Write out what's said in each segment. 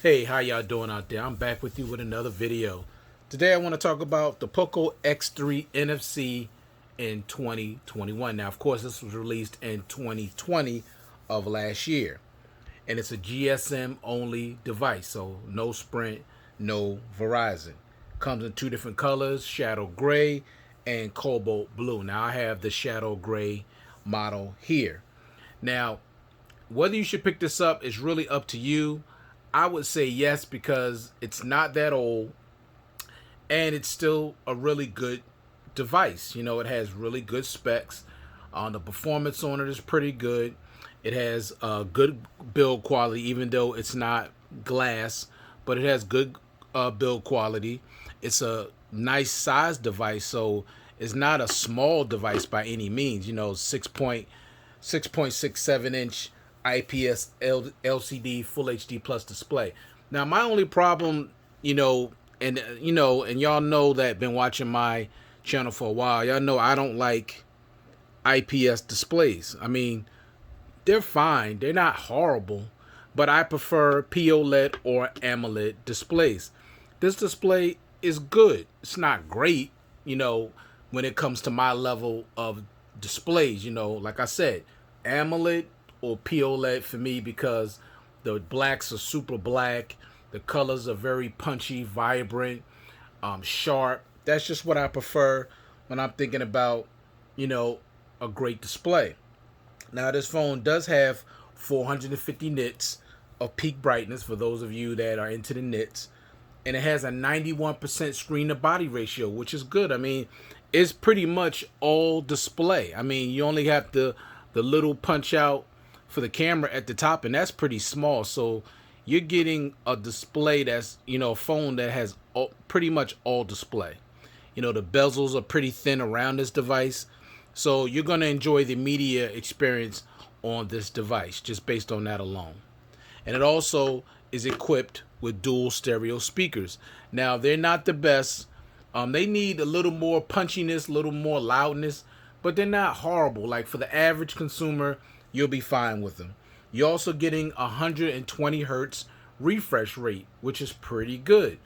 Hey, how y'all doing out there? I'm back with you with another video. Today I want to talk about the Poco X3 NFC in 2021. Now, of course, this was released in 2020 of last year. And it's a GSM only device, so no Sprint, no Verizon. Comes in two different colors, shadow gray and cobalt blue. Now, I have the shadow gray model here. Now, whether you should pick this up is really up to you. I would say yes because it's not that old and it's still a really good device. You know, it has really good specs. The performance on it is pretty good. It has good build quality, even though it's not glass, but it has good build quality. It's a nice size device, so it's not a small device by any means. You know, 6.67 inch IPS LCD Full HD Plus display. Now, my only problem, and y'all know that been watching my channel for a while. Y'all know I don't like IPS displays. I mean, they're fine. They're not horrible, but I prefer POLED or AMOLED displays. This display is good. It's not great, when it comes to my level of displays. Like I said, AMOLED or POLED for me because the blacks are super black. The colors are very punchy, vibrant, sharp. That's just what I prefer when I'm thinking about, a great display. Now, this phone does have 450 nits of peak brightness for those of you that are into the nits. And it has a 91% screen to body ratio, which is good. I mean, it's pretty much all display. I mean, you only have the little punch out for the camera at the top, and that's pretty small. So you're getting a display that's, a phone that has pretty much all display. The bezels are pretty thin around this device. So you're going to enjoy the media experience on this device just based on that alone. And it also is equipped with dual stereo speakers. Now, they're not the best. They need a little more punchiness, a little more loudness, but they're not horrible. Like for the average consumer, you'll be fine with them. You're also getting 120 hertz refresh rate, which is pretty good.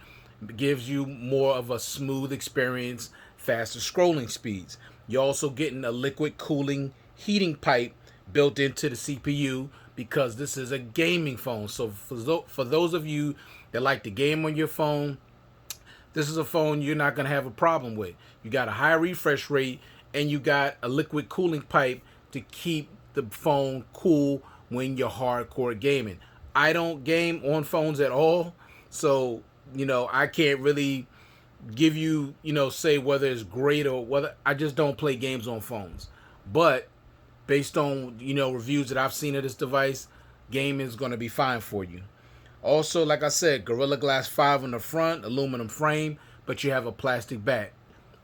It gives you more of a smooth experience, faster scrolling speeds. You're also getting a liquid cooling heating pipe built into the CPU because this is a gaming phone. So for those of you that like to game on your phone, this is a phone you're not going to have a problem with. You got a high refresh rate and you got a liquid cooling pipe to keep the phone cool when you're hardcore gaming. I don't game on phones at all, so I can't really give you say whether it's great or whether. I just don't play games on phones. But based on reviews that I've seen of this device, gaming is going to be fine for you. Also, like I said, Gorilla Glass 5 on the front, aluminum frame, but you have a plastic back.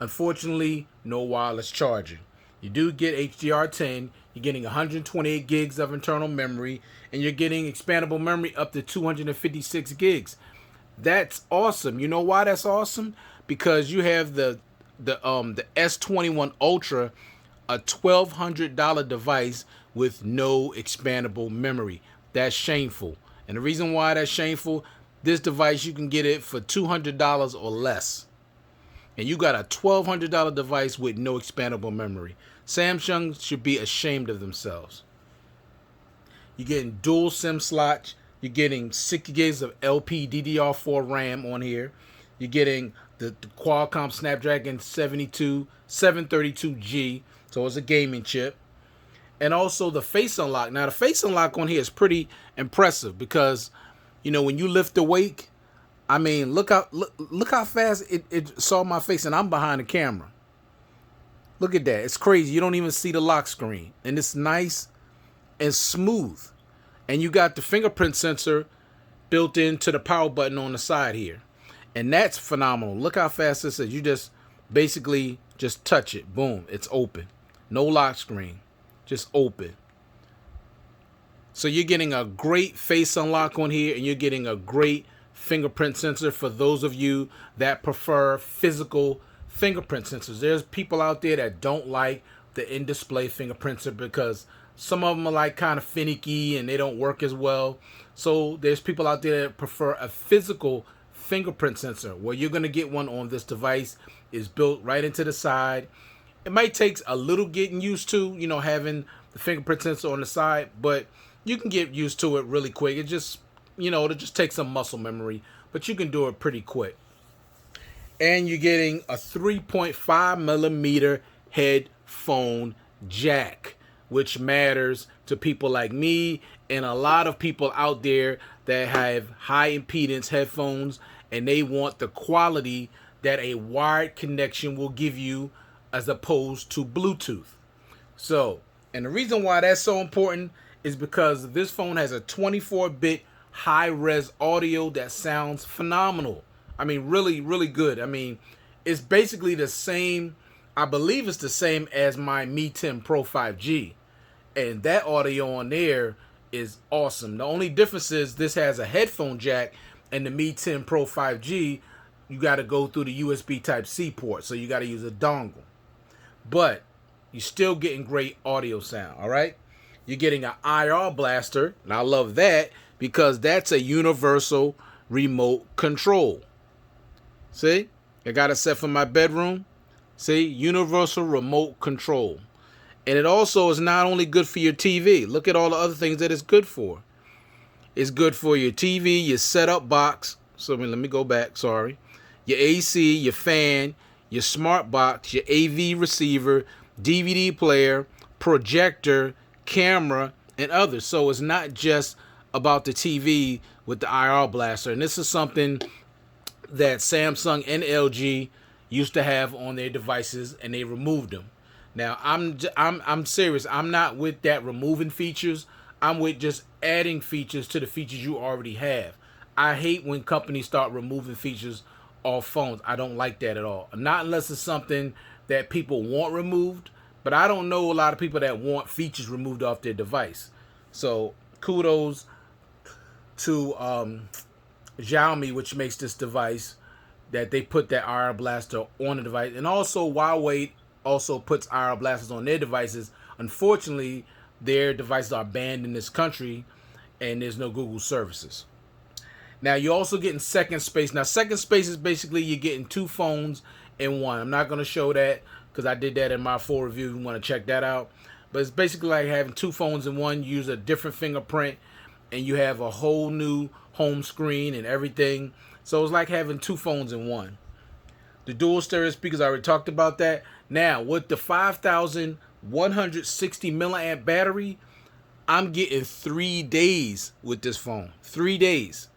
Unfortunately, no wireless charging. You do get HDR10, you're getting 128 gigs of internal memory, and you're getting expandable memory up to 256 gigs. That's awesome. You know why that's awesome? Because you have the S21 Ultra, a $1,200 device with no expandable memory. That's shameful. And the reason why that's shameful, this device you can get it for $200 or less. And you got a $1,200 device with no expandable memory. Samsung should be ashamed of themselves. You're getting dual SIM slots. You're getting 60 gigs of LPDDR4 RAM on here. You're getting the Qualcomm Snapdragon 732G, so it's a gaming chip. And also the face unlock. Now, the face unlock on here is pretty impressive because, when you lift the weight, I mean, look how fast it saw my face, and I'm behind the camera. Look at that. It's crazy. You don't even see the lock screen. And it's nice and smooth. And you got the fingerprint sensor built into the power button on the side here. And that's phenomenal. Look how fast this is. You just basically just touch it. Boom. It's open. No lock screen. Just open. So you're getting a great face unlock on here, and you're getting a great fingerprint sensor for those of you that prefer physical fingerprint sensors. There's people out there that don't like the in-display fingerprint sensor because Some of them are like kind of finicky and they don't work as well. So there's people out there that prefer a physical fingerprint sensor. Well, you're going to get one on this device. Is built right into the side. It might take a little getting used to, having the fingerprint sensor on the side, but you can get used to it really quick. It just, it'll just take some muscle memory, but you can do it pretty quick. And you're getting a 3.5 millimeter headphone jack, which matters to people like me and a lot of people out there that have high impedance headphones and they want the quality that a wired connection will give you as opposed to Bluetooth. So, and the reason why that's so important is because this phone has a 24-bit high-res audio that sounds phenomenal. I mean, really, really good. I mean, it's basically the same, I believe it's the same as my Mi 10 Pro 5G. And that audio on there is awesome. The only difference is this has a headphone jack, and the Mi 10 Pro 5G, you got to go through the USB Type-C port, so you got to use a dongle. But you're still getting great audio sound, all right? You're getting an IR blaster, and I love that because that's a universal remote control. See? I got it set for my bedroom. See? Universal remote control. And it also is not only good for your TV. Look at all the other things that it's good for. It's good for your TV, your setup box. So let me go back, sorry. Your AC, your fan, your smart box, your AV receiver, DVD player, projector, camera, and others. So it's not just about the TV with the IR blaster. And this is something that Samsung and LG used to have on their devices, and they removed them. Now, I'm serious. I'm not with that removing features. I'm with just adding features to the features you already have. I hate when companies start removing features off phones. I don't like that at all. Not unless it's something that people want removed. But I don't know a lot of people that want features removed off their device. So kudos to Xiaomi, which makes this device, that they put that IR blaster on the device. And also Huawei also puts IR blasters on their devices. Unfortunately, their devices are banned in this country and there's no Google services. Now, you're also getting second space. Now, second space is basically you're getting two phones in one. I'm not going to show that because I did that in my full review if you want to check that out. But it's basically like having two phones in one. You use a different fingerprint and you have a whole new home screen and everything. So it's like having two phones in one. The dual stereo speakers, I already talked about that. Now, with the 5,160 milliamp battery, I'm getting 3 days with this phone. 3 days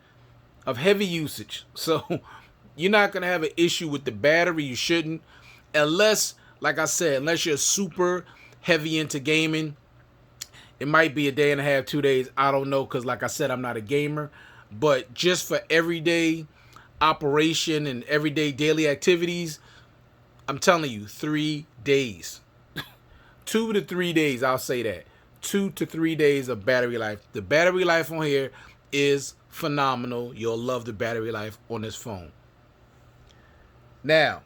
of heavy usage. So you're not going to have an issue with the battery. You shouldn't. Unless, like I said, unless you're super heavy into gaming. It might be a day and a half, 2 days. I don't know, because like I said, I'm not a gamer. But just for everyday operation and everyday daily activities, I'm telling you, 3 days. 2 to 3 days, I'll say that. 2 to 3 days of battery life. The battery life on here is phenomenal. You'll love the battery life on this phone. Now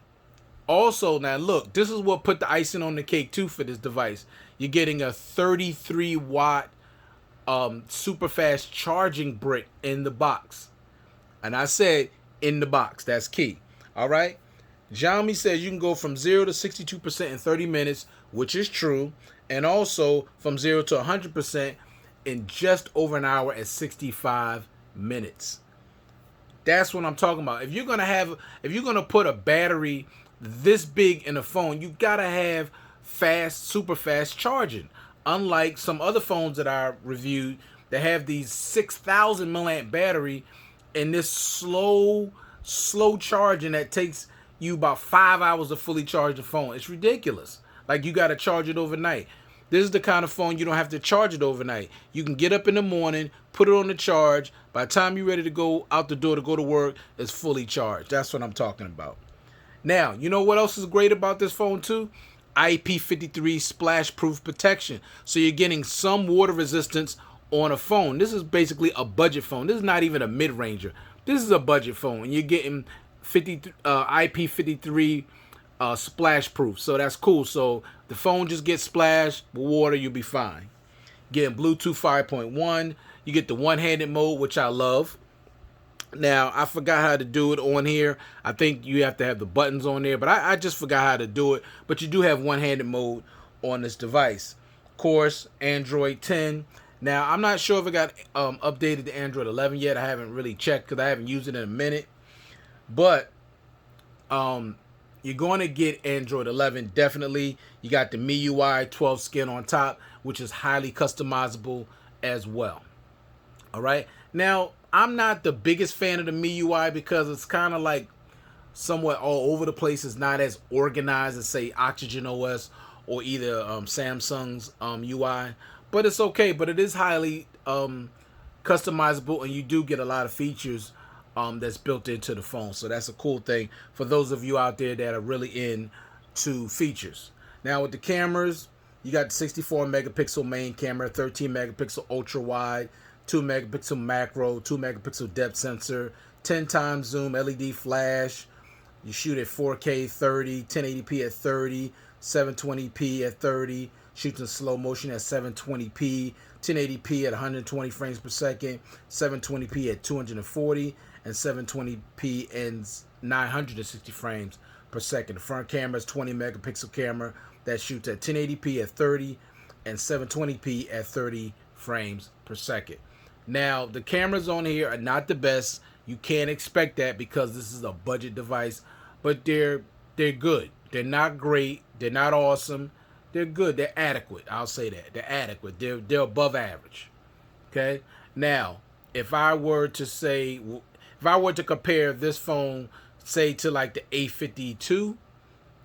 look, this is what put the icing on the cake too for this device. You're getting a 33 watt super fast charging brick in the box. And I said in the box. That's key. All right. Xiaomi says you can go from 0 to 62% in 30 minutes, which is true. And also from 0 to 100% in just over an hour at 65 minutes. That's what I'm talking about. If you're gonna put a battery this big in a phone, you gotta have fast, super fast charging. Unlike some other phones that I reviewed that have these 6,000 milliamp battery and this slow charging that takes you about 5 hours to fully charge the phone. It's ridiculous. Like, you gotta charge it overnight. This is the kind of phone you don't have to charge it overnight. You can get up in the morning, put it on the charge. By the time you're ready to go out the door to go to work, it's fully charged. That's what I'm talking about. Now, you know what else is great about this phone too? IP53 splash proof protection. So you're getting some water resistance on a phone. This is basically a budget phone. This is not even a mid-ranger. This is a budget phone. And you're getting IP53 splash proof. So that's cool. So the phone just gets splashed with water, you'll be fine. Getting Bluetooth 5.1. You get the one-handed mode, which I love. Now, I forgot how to do it on here. I think you have to have the buttons on there, but I just forgot how to do it. But you do have one-handed mode on this device. Of course, Android 10. Now, I'm not sure if it got updated to Android 11 yet. I haven't really checked because I haven't used it in a minute. But you're going to get Android 11, definitely. You got the MIUI 12 skin on top, which is highly customizable as well. All right. Now, I'm not the biggest fan of the MIUI because it's kind of like somewhat all over the place. It's not as organized as, say, Oxygen OS or either Samsung's UI. But it's okay. But it is highly customizable, and you do get a lot of features that's built into the phone. So that's a cool thing for those of you out there that are really into features. Now, with the cameras, you got the 64 megapixel main camera, 13 megapixel ultra wide, 2 megapixel macro, 2 megapixel depth sensor, 10 times zoom, LED flash. You shoot at 4K 30, 1080p at 30, 720p at 30, shoots in slow motion at 720p, 1080p at 120 frames per second, 720p at 240, and 720p and 960 frames per second. The front camera is 20 megapixel camera that shoots at 1080p at 30 and 720p at 30 frames per second. Now, the cameras on here are not the best. You can't expect that because this is a budget device, but they're good. They're not great. They're not awesome. They're good. They're adequate. I'll say that. They're adequate. They're above average. Okay? Now, if I were to compare this phone, say, to like the A52,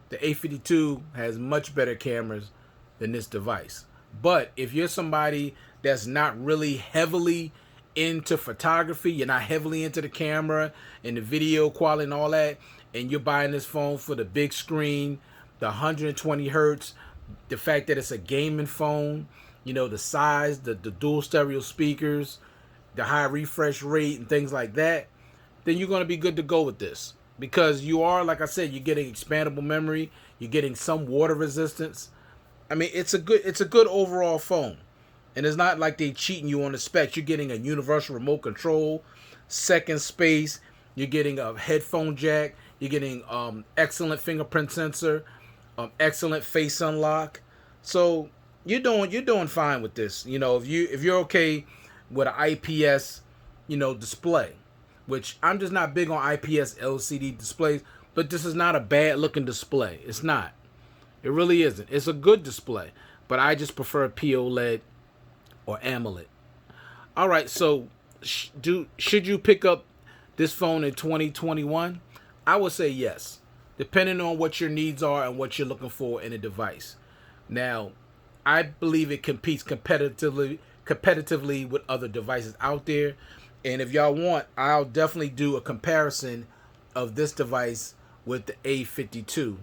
the A52 has much better cameras than this device. But if you're somebody that's not really heavily into photography, you're not heavily into the camera and the video quality and all that, and you're buying this phone for the big screen, the 120 hertz, the fact that it's a gaming phone, you know, the size, the dual stereo speakers, the high refresh rate and things like that, then you're going to be good to go with this. Because you are, like I said, you're getting expandable memory, you're getting some water resistance. I mean, it's a good overall phone. And it's not like they cheating you on the specs. You're getting a universal remote control, second space, you're getting a headphone jack, you're getting excellent fingerprint sensor, excellent face unlock. So you're doing fine with this. You know, if you're okay with an IPS, you know, display, which I'm just not big on IPS LCD displays, but this is not a bad looking display. It's not. It really isn't. It's a good display, but I just prefer POLED or AMOLED. All right, so should you pick up this phone in 2021? I would say yes, depending on what your needs are and what you're looking for in a device. Now, I believe it competes competitively with other devices out there. And if y'all want, I'll definitely do a comparison of this device with the A52.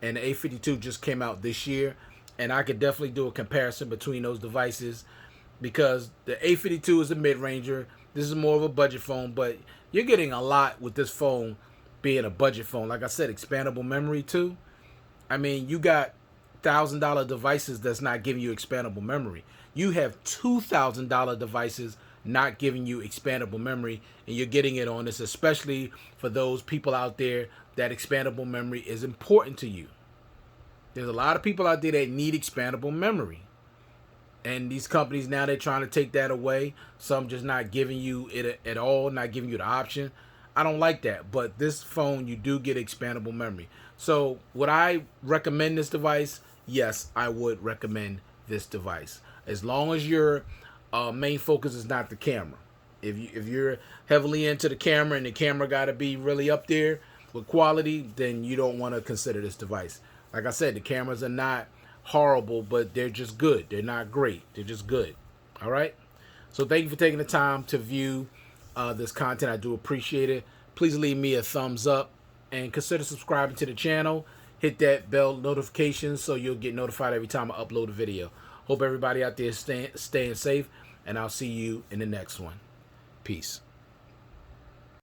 And the A52 just came out this year. And I could definitely do a comparison between those devices because the A52 is a mid-ranger. This is more of a budget phone, but you're getting a lot with this phone being a budget phone. Like I said, expandable memory too. I mean, you got $1,000 devices that's not giving you expandable memory. You have $2,000 devices not giving you expandable memory, and you're getting it on this, especially for those people out there that expandable memory is important to you. There's a lot of people out there that need expandable memory, and these companies now, they're trying to take that away. Some just not giving you it at all, not giving you the option. I don't like that, but this phone, you do get expandable memory. So would I recommend this device? Yes, I would recommend this device, as long as your main focus is not the camera. If you're heavily into the camera and the camera got to be really up there with quality, then you don't want to consider this device. Like I said, the cameras are not horrible, but they're just good. They're not great. They're just good. All right. So thank you for taking the time to view this content. I do appreciate it. Please leave me a thumbs up and consider subscribing to the channel. Hit that bell notification so you'll get notified every time I upload a video. Hope everybody out there is staying safe, and I'll see you in the next one. Peace.